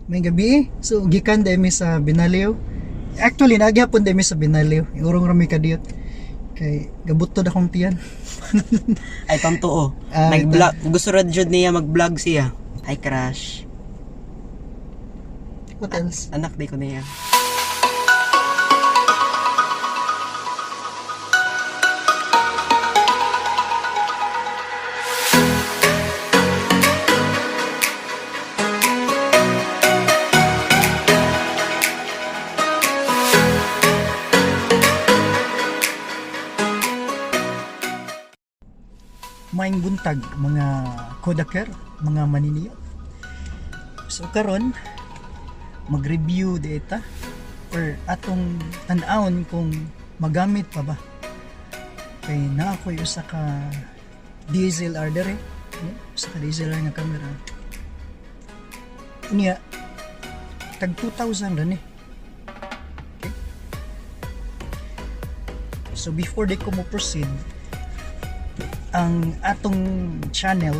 May gabi, so gikan demi sa Binaliw. Actually, nagyapon demi sa Binaliw. Urong rami ka diyot. Kay gabutod akong tiyan. Ay pamtuo. Ay, Nag-vlog, gusto ra jud niya mag-vlog siya. Hi crush. What else? Anak di ko niya. Maing buntag mga kodaker, mga maniniyo. So karon mag-review data or atong tan-awon kung magamit pa ba. Kay na ako usa ka DSLR dere, usa ka DSLR nga camera. Unya tag 2,000 ran eh. Okay? So before they ko mo proceed, ang atong channel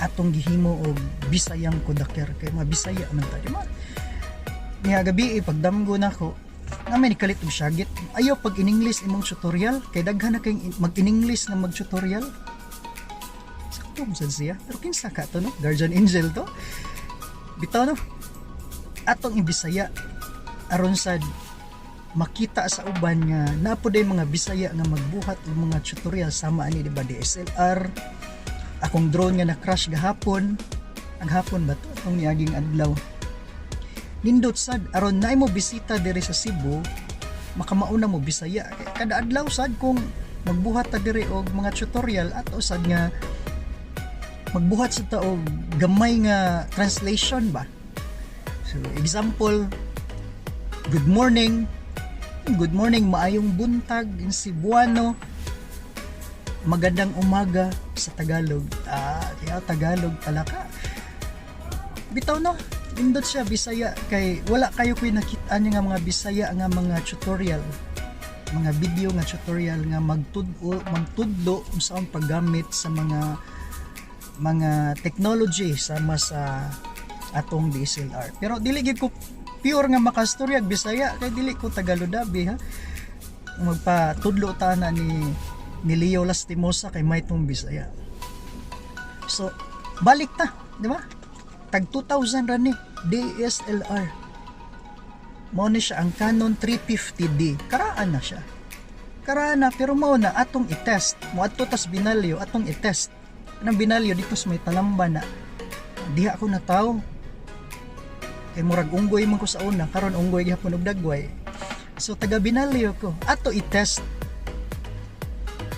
atong gihimo og Bisayang Kodaker kay mga Bisaya man ta, di ba? Niya gabi pagdamgo nako na may nikalit og syagit. Ayaw pag in English imong tutorial kay daghan na kay mag in English na mag tutorial. Sakto mo sad siya. Pero kinsa ka to no? Guardian Angel to. Bitaw no. Atong ibisaya aron sad makita sa uban nga napoday mga Bisaya nga magbuhat og mga tutorial sama ani di ba DSLR. Akong drone nga na-crash gahapon. Aghapon ba to? Itong niaging adlaw. Nindot sad aron naay mo bisita diri sa Cebu, makamauna mo Bisaya. Kada adlaw sad kung magbuhat ta diri og mga tutorial ato sad nga magbuhat sa ta og gamay nga translation ba. So example, good morning, maayong buntag in Cebuano, magandang umaga sa Tagalog. Kaya Tagalog pala ka. Bitaw no, indot siya Bisaya kay wala kayo ko'y nakita niya nga mga Bisaya nga mga tutorial, mga video nga tutorial nga magtudlo kung saan paggamit sa mga technology sama sa atong DSLR. Pero dili gid ko pure nga makastorya Bisaya kay dili ko Tagalodabi ha. Magpatudlo ta na ni Leo Lastimosa kay may tong Bisaya. So balik ta, di ba? Tag 2,000 ran ni DSLR. Mao ni siya ang Canon 350D. Karaan na siya. Karaan na pero mao na atong i-test. Mo adto tas Binalyo atong i-test. Anong Binalyo dito sa may Talamba na. Diha ako nataw. Kay murag unggoy man ko sa una, karon unggoy gihapon og dagway. So taga Binalyo ko, ato i-test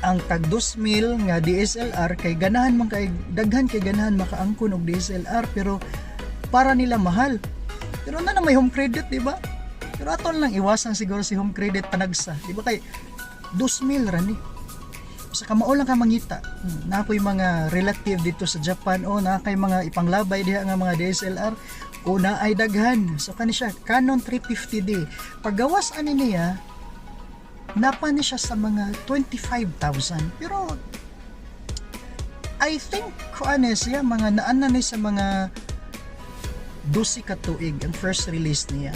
ang tag 2,000 nga DSLR kay ganahan man kay daghan kay ganahan makaangkon og DSLR pero para nila mahal. Pero na may home credit, di ba? Pero aton lang iwasan siguro si home credit panagsa, di ba kay 2,000 ra ni. Sa kamao lang ka mangita. Na ko'y mga relative dito sa Japan o na kay mga ipanglabay diha nga mga DSLR o na ay daghan. So kani siya Canon 350D. Paggawas ani niya napa ni siya sa mga 25,000. Pero I think kuan siya mga naana ni sa mga 12 ka tuig ang first release niya.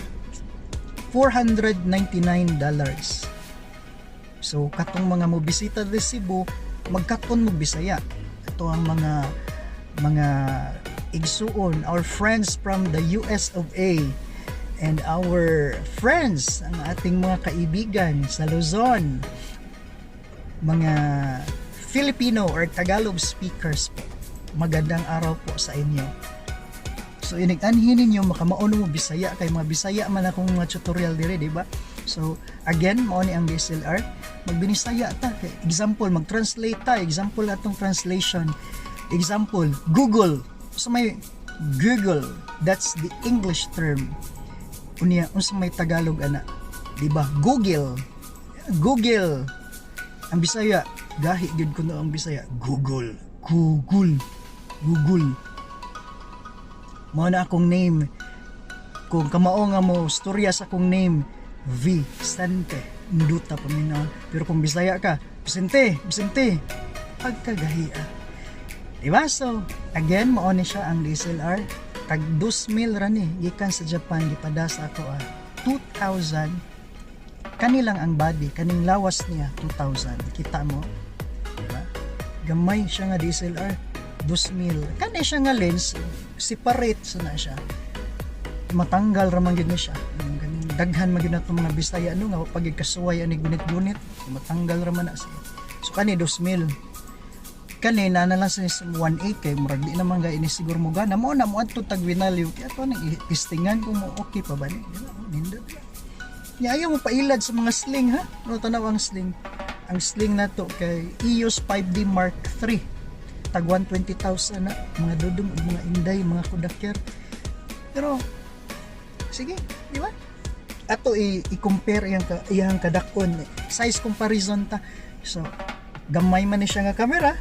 $499. So katong mga mo bisita sa Cebu, magkaton mo Bisaya. Ito ang mga igsuon, our friends from the US of A and our friends, ang ating mga kaibigan sa Luzon, mga Filipino or Tagalog speakers po. Magandang araw po sa inyo. So inig-anhin ninyo makamaon mo Bisaya kay mga Bisaya man akong mga tutorial dire, di ba? So again, mao ni ang DSLR, magbinisaya ta. Example, mag-translate ta. Example atong translation. Example, Google. So may Google, that's the English term. Unya unsa may Tagalog ana? Di ba? Google. Google. Ang Bisaya, gahi gid kuno ang Bisaya. Google. Google. Google. Mao na akong name. Kung kamao nga mo storya sa akong name, Vicente Nduta paminaw. Pero kung Bisaya ka, Vicente pagkagahia. Diba? So again, mao ni siya ang DSLR. tag 2,000 ra ni gikan sa Japan gipada sa ako 2,000 kanilang ang body kaning lawas niya 2,000 kita mo diba gamay siya nga DSLR 2,000 kani siya nga lens separate sa na siya matanggal ra man gyud ni siya ganing daghan man gyud nato mga Bisaya ano nga pag ikasuway ani gunit-gunit matanggal ra man na siya so kani 2,000 kani na lang sa 1.8 kay murag di naman ga ini siguro mo gana mo na mo adto tag winalyo kaya to nang istingan ko mo okay pa ba ni nindot ya ayaw mo pailad sa mga sling ha ano tanaw ang sling na to kay EOS 5D Mark III tag 120,000 na mga dudong mga inday mga kudakyer pero sige di ba ato i-compare iyang kadakon size comparison ta so gamay man ni siya nga camera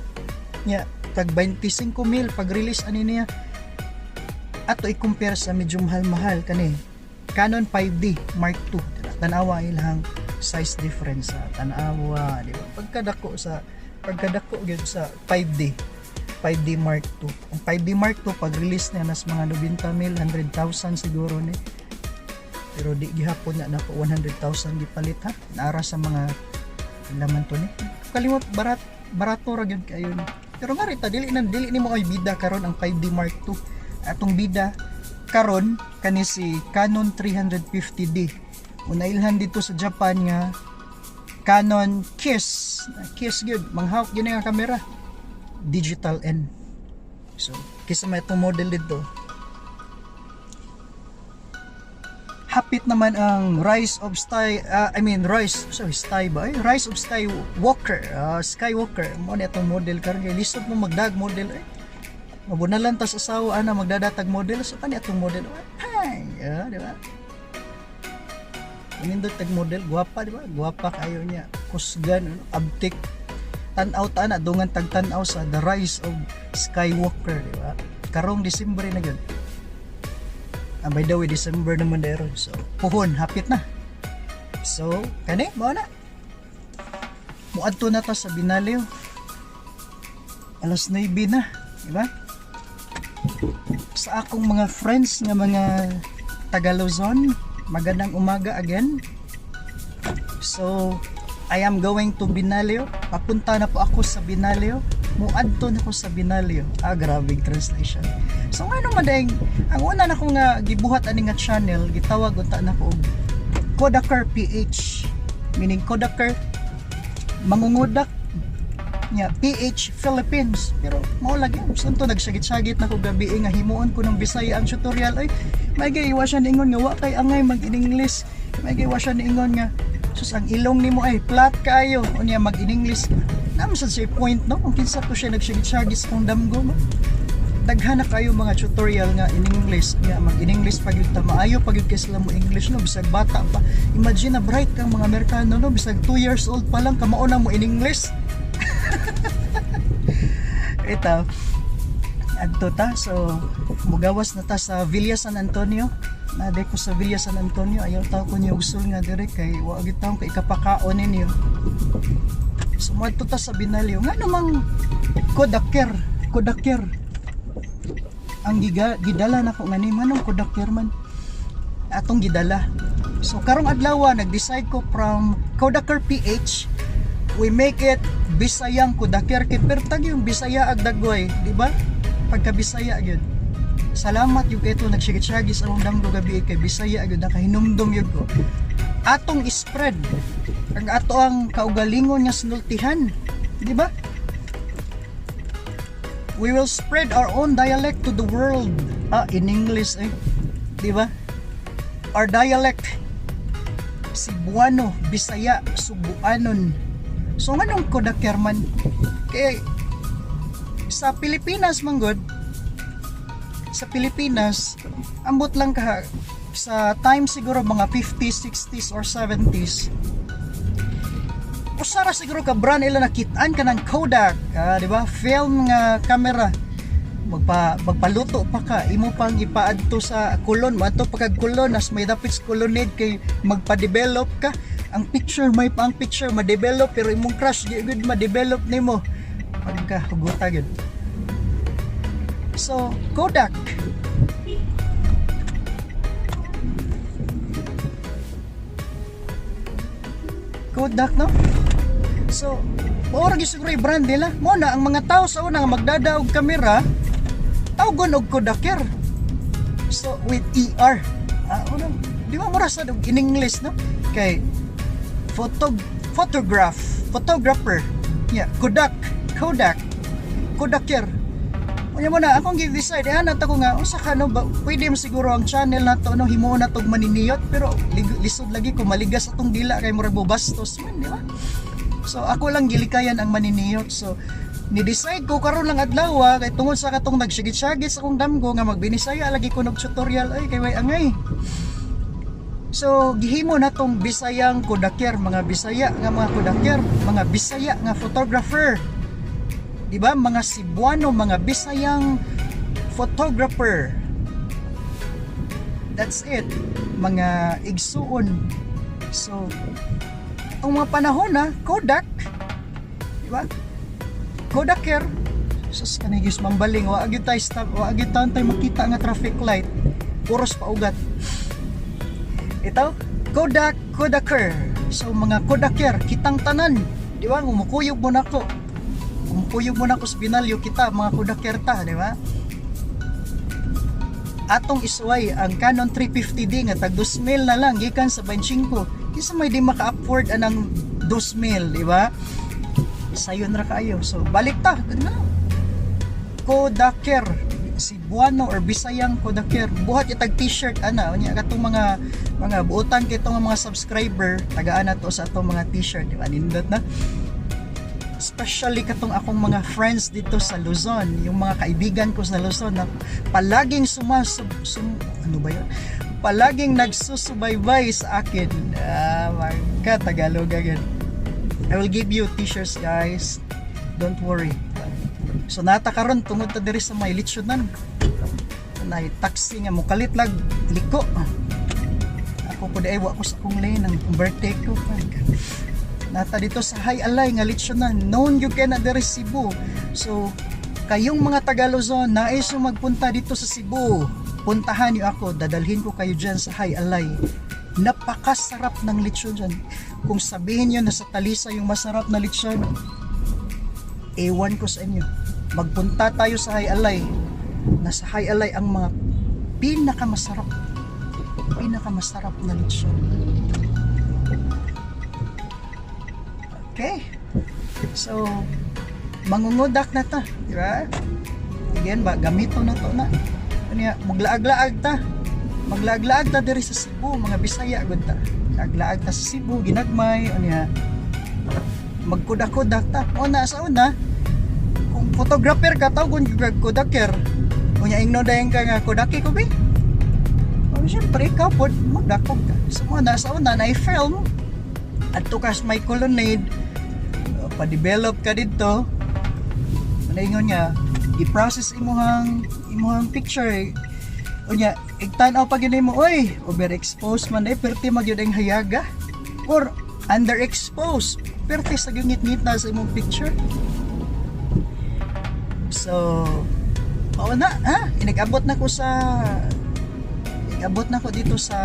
nya tag 25,000 pag release ani niya ato i-compare sa medyo mahal kani Canon 5D Mark II tanawa ilang size difference sa tanawa di ba pagkadako gyud sa 5D Mark II ang 5D Mark II pag release niya nas mga 90,000 100,000 siguro ni pero di gihapon na nako 100,000 gipalit ha naara sa mga laman to ni kalimot barato ra gyud kayo ni pero nga rita dili nimo ay bida karon ang 5D Mark II atong bida karon kani si Canon 350D unailhan dito sa Japan nga Canon Kiss gyud manghawk gyud nga kamera digital N so kisa may itong model dito hapit naman ang Rise of Skywalker mo na itong model karon kay lisod mo magdag model mabunalan tas asawa ana magdadatag model so kani atong model ay di ba nindot tag model guwapa di ba guwapa kayo niya kusgan abtik tan-aw ta na dungan tag tan-aw sa The Rise of Skywalker di ba karong Disyembre na gyud by the way December naman dero so puhon hapit na so kani mao na muadto na ta sa Binalyo alas 9 na di ba sa akong mga friends nga mga taga Luzon magandang umaga again so I am going to Binalyo papunta na po ako sa Binalyo muadto na ko sa Binalyo grabing translation so ano madayang ang una na ko nga gibuhat ani nga channel gitawag unta na ko og Kodaker PH meaning Kodaker mangungudak nya PH Philippines pero mao lagi sunto nagsagit-sagit na ko gabi nga himuon ko ng Bisaya ang tutorial ay may giwa siya ningon nga wa kay angay mag-English may giwa siya ningon nga sus ang ilong nimo ay flat kayo unya mag-English naman sa point no kung kinsa to siya nagsagit-sagit sa kong damgo no daghan na kayo mga tutorial nga in English nga mag-English pag yun maayo pag yun sila mo English no bisag bata pa imagine na bright kang mga Amerikano no bisag 2 years old pa lang kamao na mo in English ito adto ta so mugawas na ta sa Villa San Antonio naday ko sa Villa San Antonio ayaw ta ko niyo usul nga dire kay wa gid taon kay kapakaon ninyo so madto ta sa Binalyo nga namang Kodaker ang gidala nako nga ni manong Kodaker man atong gidala so karong adlaw nag-decide ko from Kodaker PH we make it Bisayang Kodaker kay pertag yung Bisaya ag dagway di ba pagka Bisaya gyud salamat yung kay ito nagsigit-sagi sa akong damgo gabi kay Bisaya gyud nakahinumdum yun ko atong spread ang ato ang kaugalingon nga sinultihan di ba we will spread our own dialect to the world in English di ba our dialect Cebuano Bisaya Subuanon so nganong Kodaker man kay sa Pilipinas manggod sa Pilipinas ambot lang ka sa time siguro mga 50s 60s or 70s usara siguro ka brand ila nakitaan ka ng Kodak di ba film nga camera magpaluto pa ka imo pang ipaadto sa kulon mato pagkag kulon as may dapit kulonid kay magpa-develop ka ang picture may pang picture ma-develop pero imong crush di good ma-develop nimo pagka huguta gyud so Kodak Kodak, no? So, maura siguro yung brand nila. Muna, ang mga tao sa una nga magdadaog kamera, tawgon og Kodaker. So, with ER. Di ba mura sa in English, no? Kay photographer. Yeah, Kodak. Kodaker. Kanya mo na, akong give-decide, hanat ako nga, usa ka, no, pwede mo siguro ang channel na to, no, himuon na tong maniniyot, pero lisod lagi ko, maligas atong dila, kay murag bobastos man, di ba? So, ako lang gilikayan ang maniniyot, so, ni-decide ko, karon lang adlaw, kay tungod sa katong nagsigit-sagit sa akong damgo, nga magbinisaya, lagi ko tutorial, ay, kay way angay. So, gihimo na tong Bisayang Kodaker, mga Bisaya nga mga Kodaker, mga Bisaya nga photographer. Di ba? Mga Cebuano, mga Bisayang photographer. That's it. Mga igsuon. So, ang mga panahon na, Kodak. Di ba? Kodaker. Sus, kanigis mambaling. Waagit tayo stop. Waagit tayo makita nga traffic light. Puros paugat. Ito, Kodaker. So, mga Kodaker, kitang tanan. Di ba? Umukuyog mo na ko. Umukuyog mo na ko sa binalyo kita, mga Kodaker ta, di ba? Atong isuway ang Canon 350D nga tag 2,000 na lang gikan sa 25. Kisa may di maka-afford anang 2,000, di ba? Sayon ra kayo. So balik ta, ano? Kodaker, Cebuano or Bisayang Kodaker. Buhat itag t-shirt ana, unya katong mga buotan kitong mga subscriber, tagaan na to sa atong mga t-shirt, di ba? Nindot na. Especially katong akong mga friends dito sa Luzon, yung mga kaibigan ko sa Luzon na palaging ano ba yun? Palaging nagsusubaybay sa akin. Mga Tagalog again. I will give you t-shirts, guys. Don't worry. So nata karon tungod ta diri sa may litsyonan. Nay taxi nga mukalit lag liko. Ako ko di ay wa ko sa akong lane ng birthday ko. Nata dito sa Hay Alay nga litsyonan, known you can adere Cebu. So kayong mga taga Luzon nais yung magpunta dito sa Cebu, puntahan niyo ako, dadalhin ko kayo dyan sa Hay Alay. Napakasarap ng litsyon dyan. Kung sabihin niyo na sa Talisa yung masarap na litsyon, ewan ko sa inyo. Magpunta tayo sa Hay Alay. Nasa Hay Alay ang mga pinakamasarap na litsyon. Okay. So, mangungudak na ta, di ba? Again ba, gamito na to na. Kanya, maglaag-laag ta. Maglaag-laag ta diri sa Cebu, mga Bisaya gud ta. Aglaag ta sa Cebu, ginagmay, unya. Magkudak-kudak ta. Una sa una, kung photographer ka tawgon gyud Kodaker. Unya ingno dayon ka nga Kodaki ko bi. O syempre ikaw pod magdakog ka. So una sa una na i-film at tukas may colonnade, pa-develop ka dito, manaingon niya, i-process imuhang picture. O niya, igtanaw pa gini mo, oy, overexposed man eh, perti magyud ang hayaga. Or underexposed, perti sa gingit-ngit na sa imong picture. So, oo na, inag-abot na ko dito sa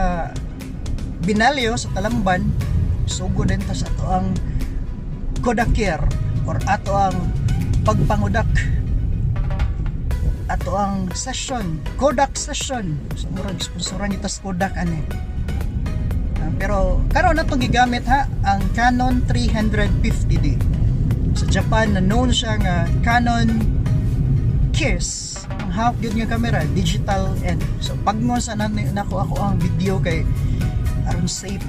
Binalyo, sa Talamban. Sugo din ta sa ato ang Kodaker or ato ang pagpangudak, ato ang session, Kodak session. So murag sponsoran ito sa Kodak ani. Pero karon na itong gigamit ha, ang Canon 350D. Sa Japan na known siya nga Canon Kiss. Ang hawak yun nga camera, digital end. So pag mo sa nako ako ang video kay aron safe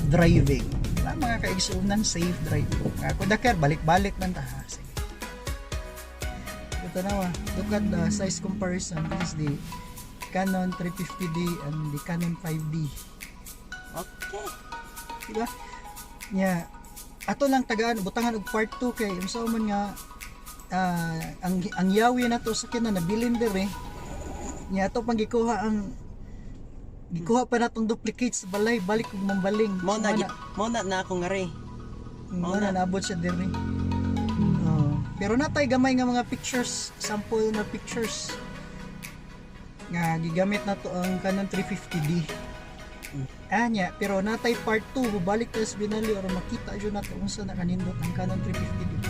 driving. Mga kaigsunan, safe driving. Kodaker, balik-balik man ta. Sige. Ito na look at the size comparison. This is the Canon 350D and the Canon 5D. Okay. Diba? Yeah. Ato lang tagaan, butangan og part 2 kay unsa man nga ang yawi na to sa kinan nabilin dire. Nya ato pang gikuha pa natong duplicate sa balay, balik kog mambaling. Mo na ako ngari. Mo na naabot siya dire. Pero natay gamay nga mga pictures, sample na pictures nga gigamit na to ang Canon 350D. Anya, pero natay part 2, bubalik tayo sa Binali or makita yun natin kung saan nakanindot ang Canon 350 dito.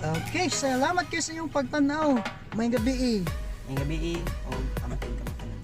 Okay, salamat kayo sa iyong pagtanaw. May gabi eh. Ang gabi o amatin ka makanan.